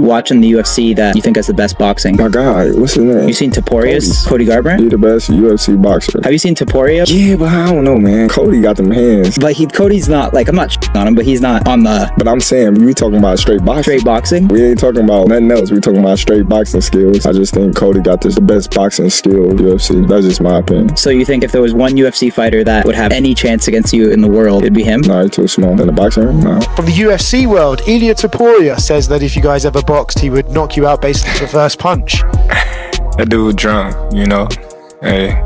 watching the UFC that you think is the best boxing? My guy, what's his name? You seen Topuria's? Cody Garbrandt? He the best UFC boxer. Have you seen Topuria? Yeah, but I don't know, man. Cody got them hands. But Cody's not, like, I'm not on him, but he's not on the... But I'm saying, we talking about straight boxing. Straight boxing? We ain't talking about nothing else. We talking about straight boxing skills. I just think Cody got the best boxing skill in UFC. That's just my opinion. So you think if there was one UFC fighter that would have any chance against you in the world, it'd be him? No, he's too small. In the boxing ring? No. From the UFC world, Ilia Topuria says that if you guys ever boxed, he would knock you out based on the first punch. That dude drunk, you know. Hey,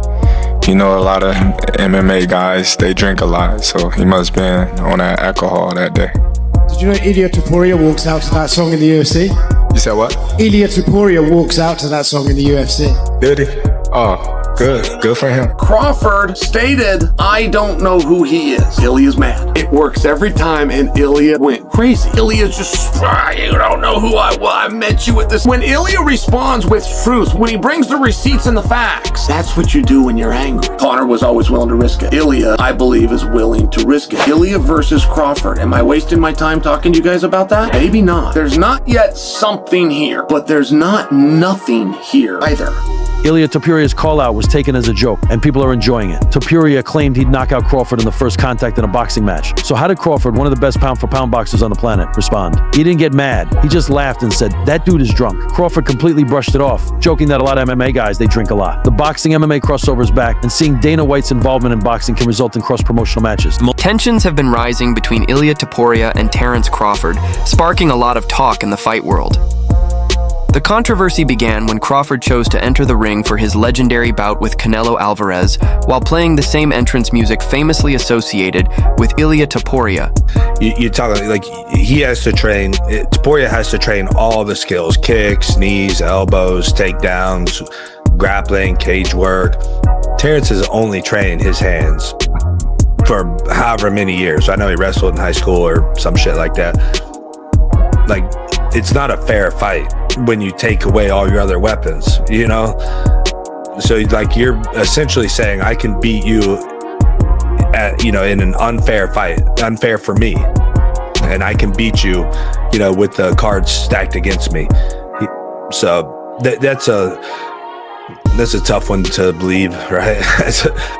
you know, a lot of MMA guys, they drink a lot, so he must have been on that alcohol that day. Did you know Ilia Topuria walks out to that song in the UFC? You said what? Ilia Topuria walks out to that song in the UFC. Did he? Oh, good for him. Crawford stated, I don't know who he is. Ilia's mad. It works every time, and Ilia went crazy. Ilia's just, you don't know who I met you at this. When Ilia responds with truth, when he brings the receipts and the facts, that's what you do when you're angry. Conor was always willing to risk it. Ilia, I believe, is willing to risk it. Ilia versus Crawford. Am I wasting my time talking to you guys about that? Maybe not. There's not yet something here, but there's not nothing here either. Ilia Topuria's call-out was taken as a joke, and people are enjoying it. Topuria claimed he'd knock out Crawford in the first contact in a boxing match. So how did Crawford, one of the best pound-for-pound boxers on the planet, respond? He didn't get mad. He just laughed and said, "That dude is drunk." Crawford completely brushed it off, joking that a lot of MMA guys, they drink a lot. The boxing MMA crossover is back, and seeing Dana White's involvement in boxing can result in cross-promotional matches. Tensions have been rising between Ilia Topuria and Terence Crawford, sparking a lot of talk in the fight world. The controversy began when Crawford chose to enter the ring for his legendary bout with Canelo Alvarez while playing the same entrance music famously associated with Ilia Topuria. You're talking like he has to train, Topuria has to train all the skills: kicks, knees, elbows, takedowns, grappling, cage work. Terence has only trained his hands for however many years. I know he wrestled in high school or some shit like that. Like, it's not a fair fight when you take away all your other weapons, you know? So like you're essentially saying I can beat you at, you know, in an unfair fight, unfair for me. And I can beat you, you know, with the cards stacked against me. So that's a tough one to believe, right?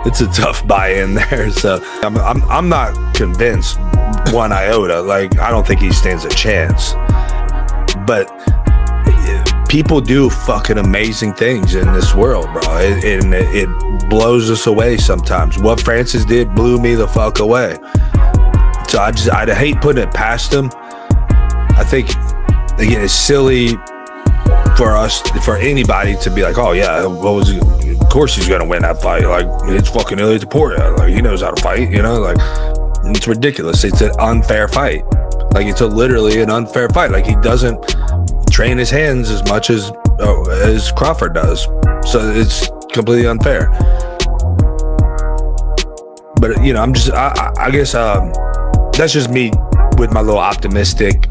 It's a tough buy-in there. So I'm not convinced one iota. Like, I don't think he stands a chance. But people do fucking amazing things in this world, bro. It blows us away sometimes. What Francis did blew me the fuck away. So I'd hate putting it past him. I think, again, it's silly for anybody to be like, oh yeah, of course he's gonna win that fight. Like, it's fucking Ilia Topuria. Like, he knows how to fight, you know? Like, it's ridiculous. It's an unfair fight. Like, it's literally an unfair fight. Like, he doesn't train his hands as much as Crawford does. So it's completely unfair. But, you know, I guess that's just me with my little optimistic,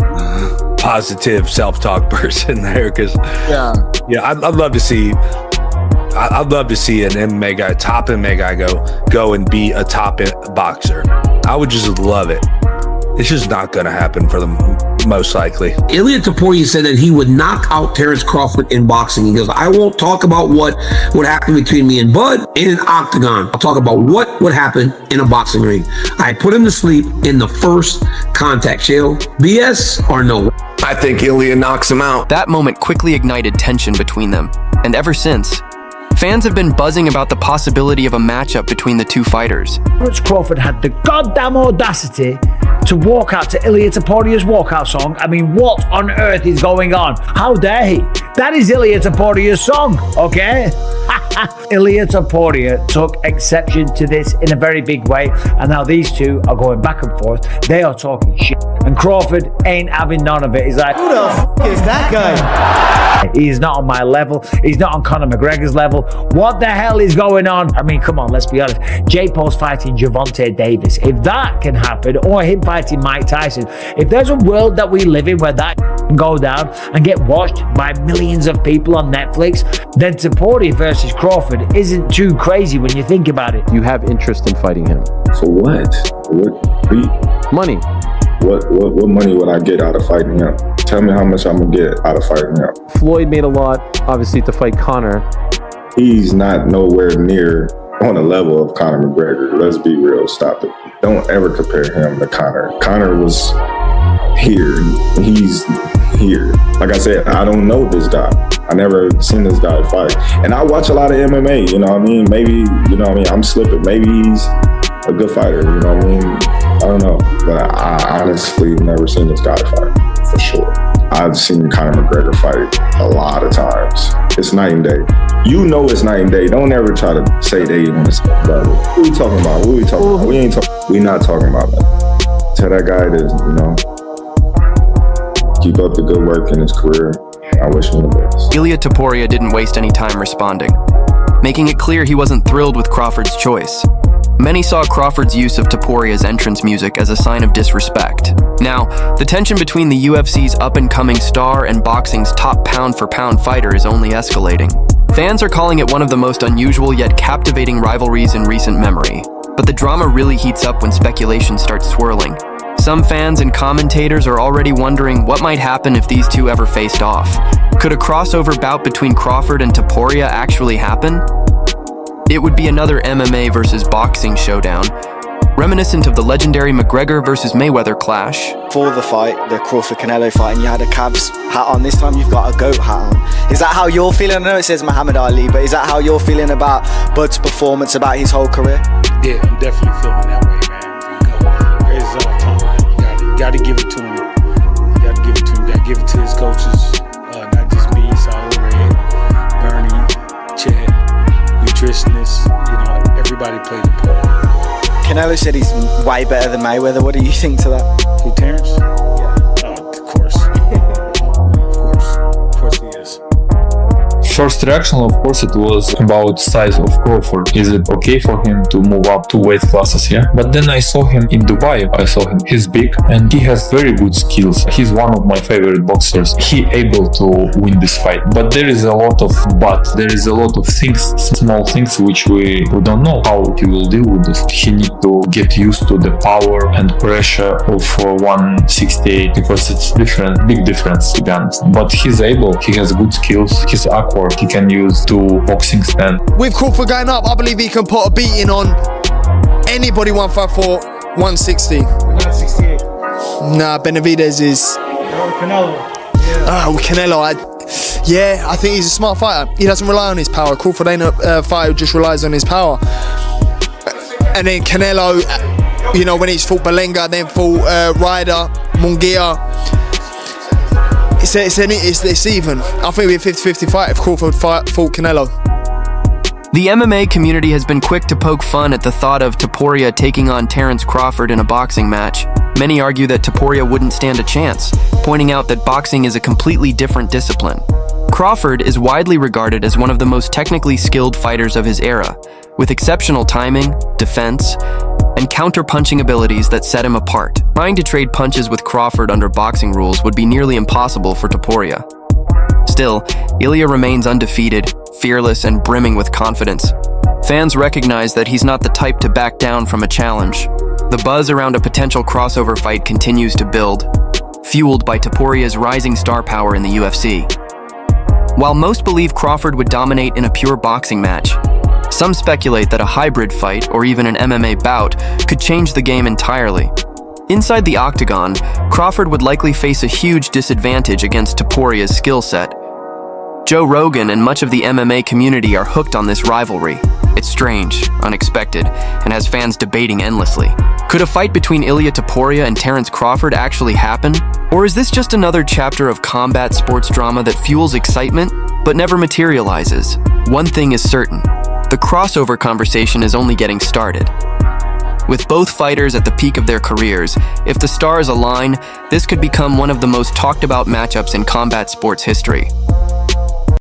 positive self-talk person there. Cause I'd love to see an MMA guy, top MMA guy go and be a top boxer. I would just love it. It's just not going to happen for them, most likely. Ilia Topuria said that he would knock out Terence Crawford in boxing. He goes, I won't talk about what would happen between me and Bud in an octagon. I'll talk about what would happen in a boxing ring. I put him to sleep in the first contact. Chill, BS or no? I think Ilia knocks him out. That moment quickly ignited tension between them, and ever since, fans have been buzzing about the possibility of a matchup between the two fighters. Terence Crawford had the goddamn audacity to walk out to Ilia Topuria's walkout song. I mean, what on earth is going on? How dare he? That is Ilia Topuria's song, okay? Ilia Topuria took exception to this in a very big way, and now these two are going back and forth. They are talking shit, and Crawford ain't having none of it. He's like, Who the f*** is that guy? He's not on my level. He's not on Conor McGregor's level. What the hell is going on? I mean, come on, let's be honest. Jake Paul's fighting Gervonta Davis. If that can happen, or him fighting Mike Tyson, if there's a world that we live in where that can go down and get watched by millions of people on Netflix, then Topuria versus Crawford isn't too crazy when you think about it. You have interest in fighting him. For what? Money. What money would I get out of fighting him? Tell me how much I'm gonna get out of fighting him. Floyd made a lot, obviously, to fight Conor. He's not nowhere near on the level of Conor McGregor. Let's be real. Stop it. Don't ever compare him to Conor. Conor was here. He's here. Like I said, I don't know this guy. I never seen this guy fight. And I watch a lot of MMA, you know what I mean? Maybe, you know what I mean? I'm slipping. Maybe he's a good fighter, you know what I mean? I don't know. But I honestly never seen this guy fight, for sure. I've seen Conor McGregor fight a lot of times. It's night and day. You know it's night and day. Don't ever try to say they on the same level. What are we talking about? What are we talking about? We not talking about that. Tell that guy to, you know, keep up the good work in his career. I wish him the best. Ilia Topuria didn't waste any time responding, making it clear he wasn't thrilled with Crawford's choice. Many saw Crawford's use of Topuria's entrance music as a sign of disrespect. Now, the tension between the UFC's up-and-coming star and boxing's top pound-for-pound fighter is only escalating. Fans are calling it one of the most unusual yet captivating rivalries in recent memory. But the drama really heats up when speculation starts swirling. Some fans and commentators are already wondering what might happen if these two ever faced off. Could a crossover bout between Crawford and Topuria actually happen? It would be another MMA versus boxing showdown, reminiscent of the legendary McGregor versus Mayweather clash. For the fight, the Crawford-Canelo fight, and you had a Cavs hat on. This time you've got a GOAT hat on. Is that how you're feeling? I know it says Muhammad Ali, but is that how you're feeling about Bud's performance, about his whole career? Yeah, I'm definitely feeling that way, man. Praise all time. You gotta give it to him. You gotta give it to him. You gotta give it to his coaches. Not just me, Saul, Red, Bernie, Chad, nutritionists. You know, everybody played a part. Canelo said he's way better than Mayweather. What do you think to that? Who, Terence? Yeah. Of course. Of course he is. First reaction, of course, it was about size of Crawford. Is it okay for him to move up to weight classes? Yeah. But then I saw him in Dubai. I saw him. He's big and he has very good skills. He's one of my favorite boxers. He able to win this fight. But there is a lot of There is a lot of things, small things, which we don't know how he will deal with this. He need to get used to the power and pressure of 168 because it's different, big difference to be honest. But he's able. He has good skills. He's awkward. He can use two boxing stand. With Crawford going up, I believe he can put a beating on anybody 154, 160. 168. Nah, Benavidez is. Canelo. Canelo. I think he's a smart fighter. He doesn't rely on his power. Crawford ain't a fighter who just relies on his power. And then Canelo, you know, when he's fought Belenga, then fought Ryder, Munguia. It's even. I think it'd be a 50-50 fight if Crawford fought Canelo. The MMA community has been quick to poke fun at the thought of Topuria taking on Terence Crawford in a boxing match. Many argue that Topuria wouldn't stand a chance, pointing out that boxing is a completely different discipline. Crawford is widely regarded as one of the most technically skilled fighters of his era, with exceptional timing, defense, and counter-punching abilities that set him apart. Trying to trade punches with Crawford under boxing rules would be nearly impossible for Topuria. Still, Ilia remains undefeated, fearless, and brimming with confidence. Fans recognize that he's not the type to back down from a challenge. The buzz around a potential crossover fight continues to build, fueled by Topuria's rising star power in the UFC. While most believe Crawford would dominate in a pure boxing match, some speculate that a hybrid fight, or even an MMA bout, could change the game entirely. Inside the octagon, Crawford would likely face a huge disadvantage against Topuria's skill set. Joe Rogan and much of the MMA community are hooked on this rivalry. It's strange, unexpected, and has fans debating endlessly. Could a fight between Ilia Topuria and Terence Crawford actually happen? Or is this just another chapter of combat sports drama that fuels excitement, but never materializes? One thing is certain. The crossover conversation is only getting started. With both fighters at the peak of their careers, if the stars align, this could become one of the most talked about matchups in combat sports history.